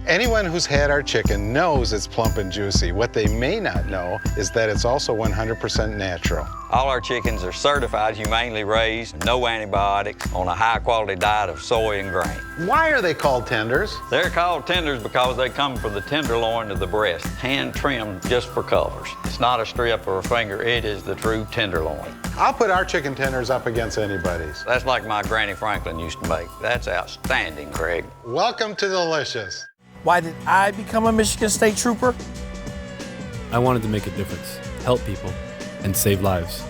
Anyone who's had our chicken knows it's plump and juicy. What they may not know is that it's also 100% natural. All our chickens are certified humanely raised, no antibiotics, on a high-quality diet of soy and grain. Why are they called tenders? They're called tenders because they come from the tenderloin of the breast, hand-trimmed just for colors. It's not a strip or a finger, it is the true tenderloin. I'll put our chicken tenders up against anybody's. That's like my Granny Franklin used to make. That's outstanding, Craig. Welcome to Delicious. Why did I become a Michigan State Trooper? I wanted to make a difference, help people, and save lives.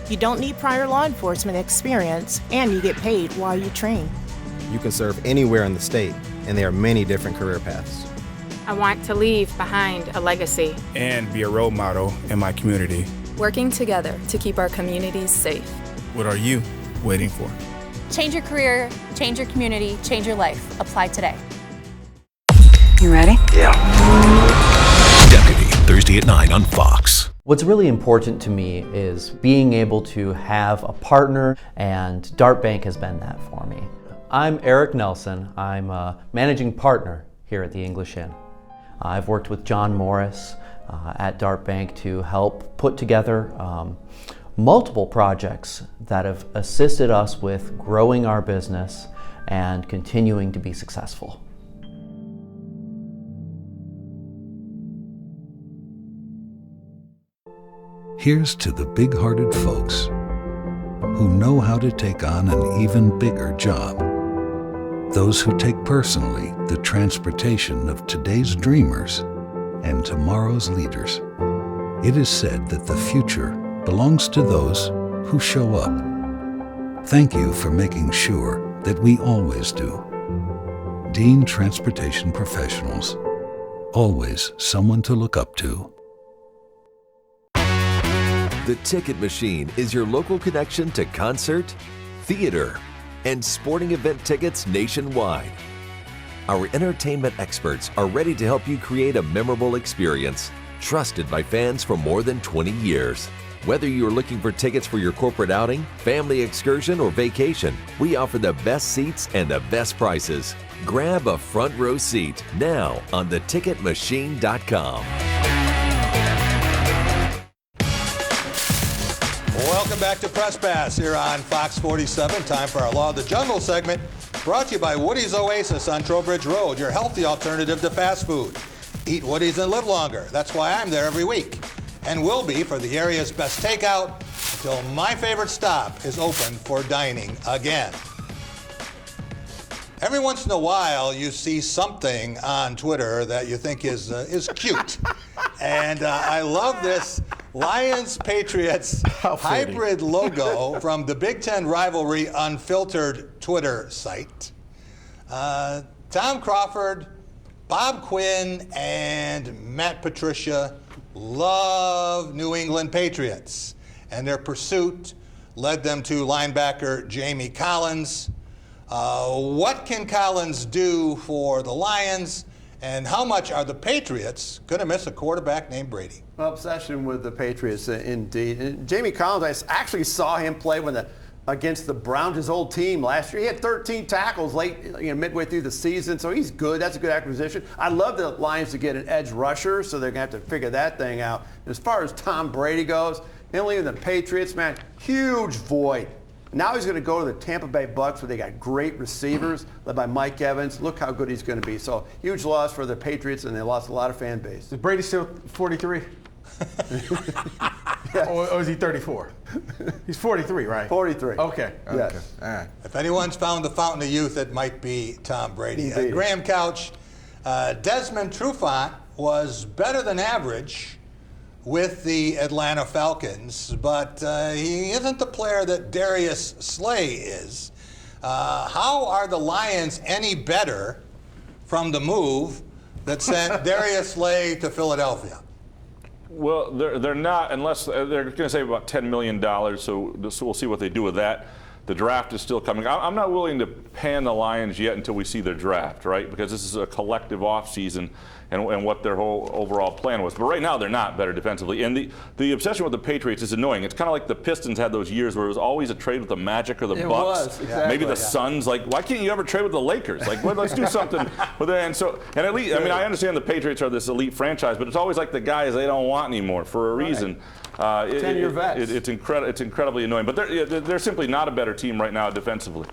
You don't need prior law enforcement experience, and you get paid while you train. You can serve anywhere in the state, and there are many different career paths. I want to leave behind a legacy. And be a role model in my community. Working together to keep our communities safe. What are you waiting for? Change your career, change your community, change your life. Apply today. You ready? Yeah. Deputy, Thursday at 9 on Fox. What's really important to me is being able to have a partner, and Dart Bank has been that for me. I'm Eric Nelson. I'm a managing partner here at the English Inn. I've worked with John Morris at Dart Bank to help put together multiple projects that have assisted us with growing our business and continuing to be successful. Here's to the big-hearted folks who know how to take on an even bigger job. Those who take personally the transportation of today's dreamers and tomorrow's leaders. It is said that the future belongs to those who show up. Thank you for making sure that we always do. Dean Transportation Professionals. Always someone to look up to. The Ticket Machine is your local connection to concert, theater, and sporting event tickets nationwide. Our entertainment experts are ready to help you create a memorable experience, trusted by fans for more than 20 years. Whether you're looking for tickets for your corporate outing, family excursion, or vacation, we offer the best seats and the best prices. Grab a front row seat now on theticketmachine.com. Welcome back to Press Pass here on Fox 47. Time for our Law of the Jungle segment, brought to you by Woody's Oasis on Trowbridge Road, your healthy alternative to fast food. Eat Woody's and live longer. That's why I'm there every week, and will be for the area's best takeout until my favorite stop is open for dining again. Every once in a while, you see something on Twitter that you think is cute. And I love this Lions-Patriots hybrid logo from the Big Ten Rivalry Unfiltered Twitter site. Tom Crawford, Bob Quinn, and Matt Patricia love New England Patriots, and their pursuit led them to linebacker Jamie Collins. What can Collins do for the Lions, and how much are the Patriots going to miss a quarterback named Brady? Well, obsession with the Patriots, indeed. And Jamie Collins, I actually saw him play against the Browns, his old team last year. He had 13 tackles midway through the season, so he's good. That's a good acquisition. I'd love the Lions to get an edge rusher, so they're going to have to figure that thing out. As far as Tom Brady goes, and leaving the Patriots, man, huge void. Now he's going to go to the Tampa Bay Bucks, where they got great receivers led by Mike Evans. Look how good he's going to be. So huge loss for the Patriots, and they lost a lot of fan base. Is Brady still 43? Yes. Or is he 34? He's 43, right? 43. Okay. Yes. All right. If anyone's found the fountain of youth, it might be Tom Brady. Indeed. Graham Couch, Desmond Trufant was better than average with the Atlanta Falcons, but he isn't the player that Darius Slay is. How are the Lions any better from the move that sent Darius Slay to Philadelphia? Well, they're not, unless they're going to save about $10 million, so we'll see what they do with that. The draft is still coming. I'm not willing to pan the Lions yet until we see their draft, right? Because this is a collective offseason and what their whole overall plan was. But right now, they're not better defensively. And the obsession with the Patriots is annoying. It's kind of like the Pistons had those years where it was always a trade with the Magic or the Bucks. Was, exactly, maybe the Suns. Like, why can't you ever trade with the Lakers? Like, well, let's do something with that. And at least, I mean, I understand the Patriots are this elite franchise, but it's always like the guys they don't want anymore for a reason. 10-year vets. It's incredibly annoying. But they're simply not a better team right now defensively.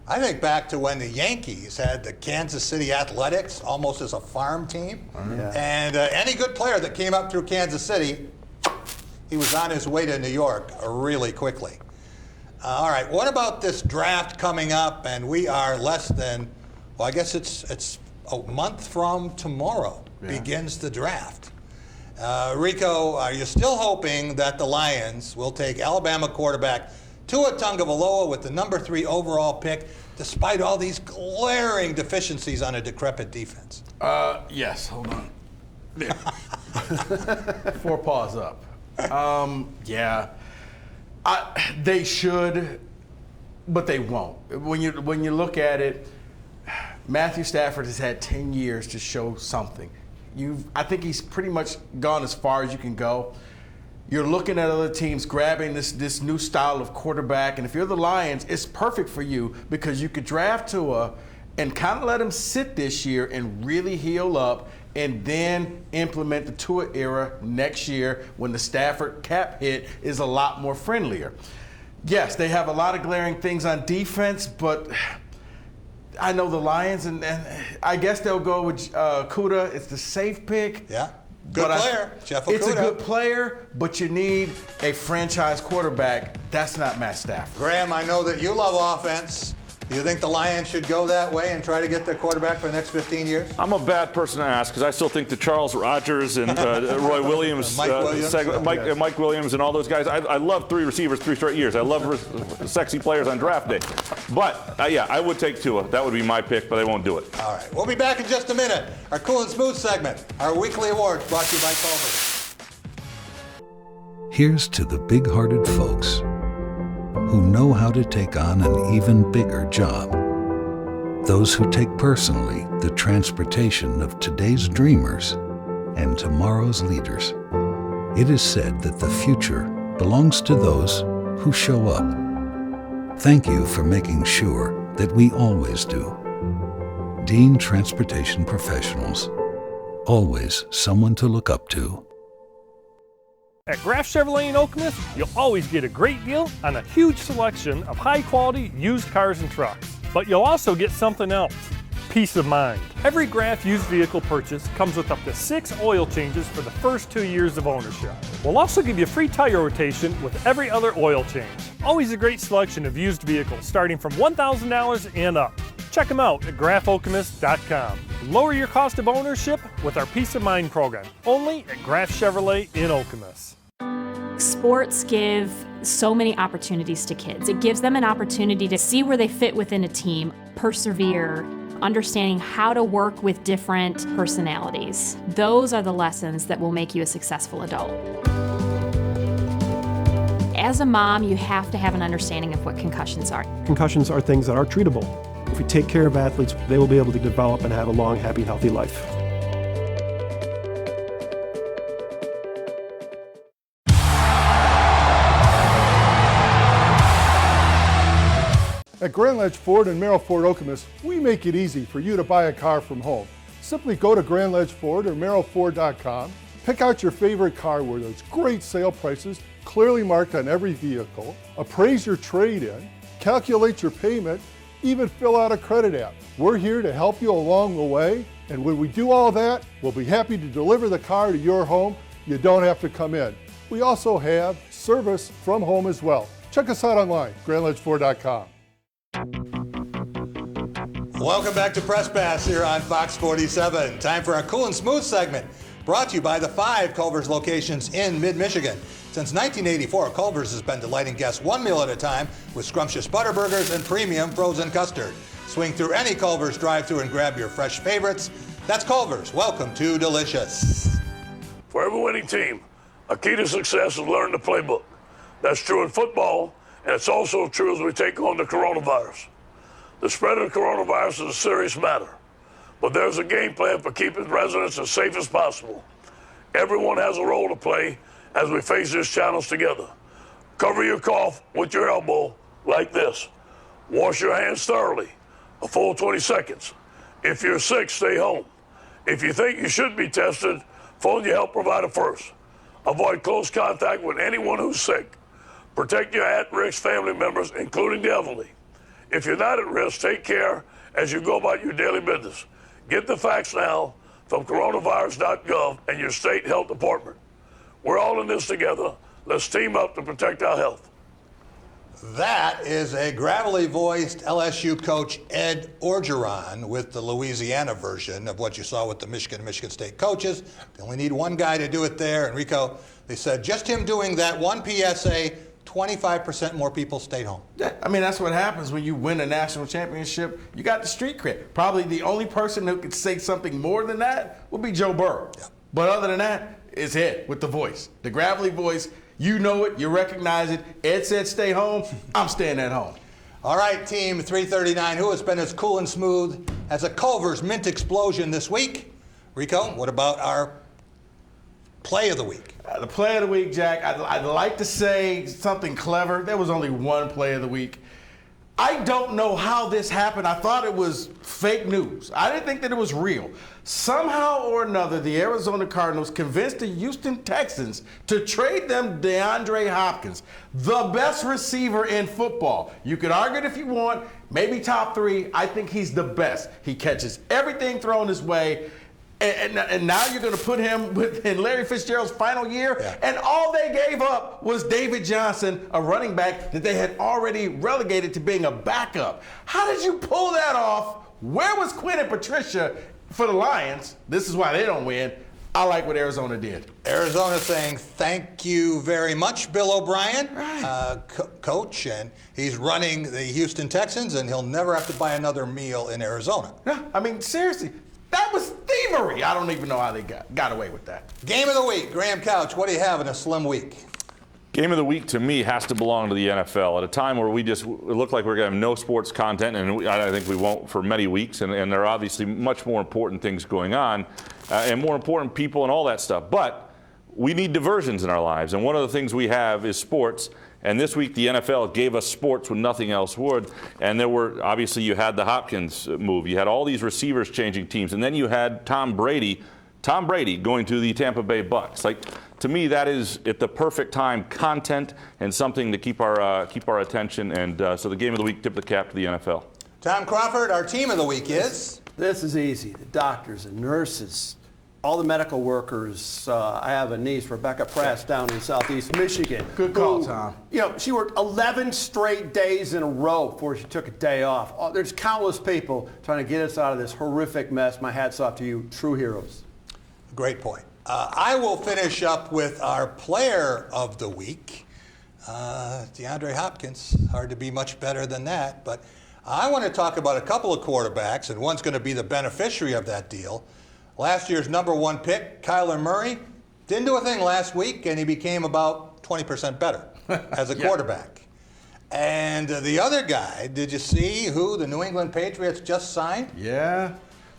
I think back to when the Yankees had the Kansas City Athletics almost as a farm team. And any good player that came up through Kansas City, he was on his way to New York really quickly. All right, what about this draft coming up? And we are less than, well, I guess it's a month from tomorrow begins the draft. Rico, are you still hoping that the Lions will take Alabama quarterback Tua Tagovailoa with the number 3 overall pick, despite all these glaring deficiencies on a decrepit defense? Yes, hold on. There. 4 paws up. They should, but they won't. When you look at it, Matthew Stafford has had 10 years to show something. I think he's pretty much gone as far as you can go. You're looking at other teams grabbing this new style of quarterback, and if you're the Lions, it's perfect for you because you could draft Tua and kind of let him sit this year and really heal up and then implement the Tua era next year when the Stafford cap hit is a lot more friendlier. Yes, they have a lot of glaring things on defense, but I know the Lions, and I guess they'll go with Kuda. It's the safe pick. Yeah. Good player, Jeff Okudah. It's a good player, but you need a franchise quarterback. That's not Matt Stafford. Graham, I know that you love offense. Do you think the Lions should go that way and try to get their quarterback for the next 15 years? I'm a bad person to ask because I still think the Charles Rogers and Roy Williams, Mike Williams and all those guys. I love 3 receivers 3 straight years. I love sexy players on draft day. But, I would take Tua. That would be my pick, but I won't do it. All right. We'll be back in just a minute. Our Cool and Smooth segment, our weekly awards brought to you by Culver's. Here's to the big-hearted folks who know how to take on an even bigger job. Those who take personally the transportation of today's dreamers and tomorrow's leaders. It is said that the future belongs to those who show up. Thank you for making sure that we always do. Dean Transportation Professionals. Always someone to look up to. At Graf Chevrolet in Okemos, you'll always get a great deal on a huge selection of high-quality used cars and trucks. But you'll also get something else, peace of mind. Every Graf used vehicle purchase comes with up to 6 oil changes for the first 2 years of ownership. We'll also give you free tire rotation with every other oil change. Always a great selection of used vehicles starting from $1,000 and up. Check them out at grafokemos.com. Lower your cost of ownership with our Peace of Mind program, only at Graf Chevrolet in Okemos. Sports give so many opportunities to kids. It gives them an opportunity to see where they fit within a team, persevere, understanding how to work with different personalities. Those are the lessons that will make you a successful adult. As a mom, you have to have an understanding of what concussions are. Concussions are things that are treatable. If we take care of athletes, they will be able to develop and have a long, happy, healthy life. At Grand Ledge Ford and Merrill Ford Okemos, we make it easy for you to buy a car from home. Simply go to Grand Ledge Ford or MerrillFord.com, pick out your favorite car where there's great sale prices clearly marked on every vehicle, appraise your trade-in, calculate your payment, even fill out a credit app. We're here to help you along the way, and when we do all that, we'll be happy to deliver the car to your home. You don't have to come in. We also have service from home as well. Check us out online, GrandLedgeFord.com. Welcome back to Press Pass here on Fox 47. Time for our Cool and Smooth segment, brought to you by the 5 Culver's locations in mid-Michigan. Since 1984, Culver's has been delighting guests one meal at a time with scrumptious butter burgers and premium frozen custard. Swing through any Culver's drive-thru and grab your fresh favorites. That's Culver's. Welcome to Delicious. For every winning team, a key to success is learn the playbook. That's true in football, And it's also true as we take on the coronavirus. The spread of the coronavirus is a serious matter, but there's a game plan for keeping residents as safe as possible. Everyone has a role to play as we face this challenge together. Cover your cough with your elbow like this. Wash your hands thoroughly, a full 20 seconds. If you're sick, stay home. If you think you should be tested, phone your health provider first. Avoid close contact with anyone who's sick. Protect your at-risk family members, including the elderly. If you're not at risk, take care as you go about your daily business. Get the facts now from coronavirus.gov and your state health department. We're all in this together. Let's team up to protect our health. That is a gravelly-voiced LSU coach, Ed Orgeron, with the Louisiana version of what you saw with the Michigan and Michigan State coaches. They only need one guy to do it there. Enrico, they said just him doing that one PSA, 25% more people stayed home. Yeah, I mean, that's what happens when you win a national championship. You got the street cred. Probably the only person who could say something more than that would be Joe Burrow. Yeah. But other than that, it's Ed with the voice. The gravelly voice. You know it. You recognize it. Ed said stay home. I'm staying at home. All right, Team 339, who has been as cool and smooth as a Culver's mint explosion this week? Rico, what about our play of the week? The play of the week, Jack, I'd like to say something clever. There was only one play of the week. I don't know how this happened. I thought it was fake news. I didn't think that it was real. Somehow or another, the Arizona Cardinals convinced the Houston Texans to trade them DeAndre Hopkins, the best receiver in football. You could argue it if you want, maybe top 3. I think he's the best. He catches everything thrown his way. And now you're going to put him in Larry Fitzgerald's final year, and all they gave up was David Johnson, a running back that they had already relegated to being a backup. How did you pull that off? Where was Quinn and Patricia for the Lions? This is why they don't win. I like what Arizona did. Arizona saying thank you very much, Bill O'Brien, coach, and he's running the Houston Texans, and he'll never have to buy another meal in Arizona. Yeah, I mean, seriously. That was thievery. I don't even know how they got away with that. Game of the week, Graham Couch, what do you have in a slim week? Game of the week, to me, has to belong to the NFL. At a time where we just look like we're going to have no sports content, and I think we won't for many weeks, and there are obviously much more important things going on, and more important people and all that stuff. But we need diversions in our lives, and one of the things we have is sports. And this week, the NFL gave us sports when nothing else would. And there were, obviously, you had the Hopkins move. You had all these receivers changing teams. And then you had Tom Brady going to the Tampa Bay Bucks. Like, to me, that is at the perfect time content and something to keep our attention. And so the game of the week, tip the cap to the NFL. Tom Crawford, our team of the week is? This is easy. The doctors and nurses, all the medical workers. I have a niece, Rebecca Prass, down in Southeast Michigan. Good call, Tom. You know, she worked 11 straight days in a row before she took a day off. Oh, there's countless people trying to get us out of this horrific mess. My hat's off to you, true heroes. Great point. I will finish up with our player of the week, DeAndre Hopkins. Hard to be much better than that, but I want to talk about a couple of quarterbacks, and one's going to be the beneficiary of that deal. Last year's #1 pick, Kyler Murray, didn't do a thing last week, and he became about 20% better as a quarterback. And the other guy, did you see who the New England Patriots just signed? Yeah,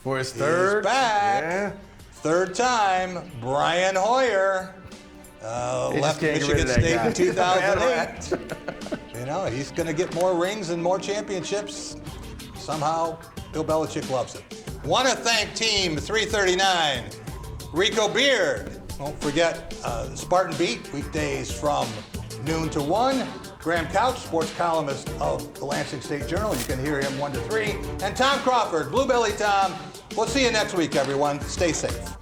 for his third. He's back. Yeah. Third time, Brian Hoyer. Left Michigan State in 2008. You know, he's going to get more rings and more championships. Somehow, Bill Belichick loves it. Want to thank Team 339, Rico Beard. Don't forget Spartan Beat, weekdays from noon to 1. Graham Couch, sports columnist of the Lansing State Journal. You can hear him 1 to 3. And Tom Crawford, Blue Belly Tom. We'll see you next week, everyone. Stay safe.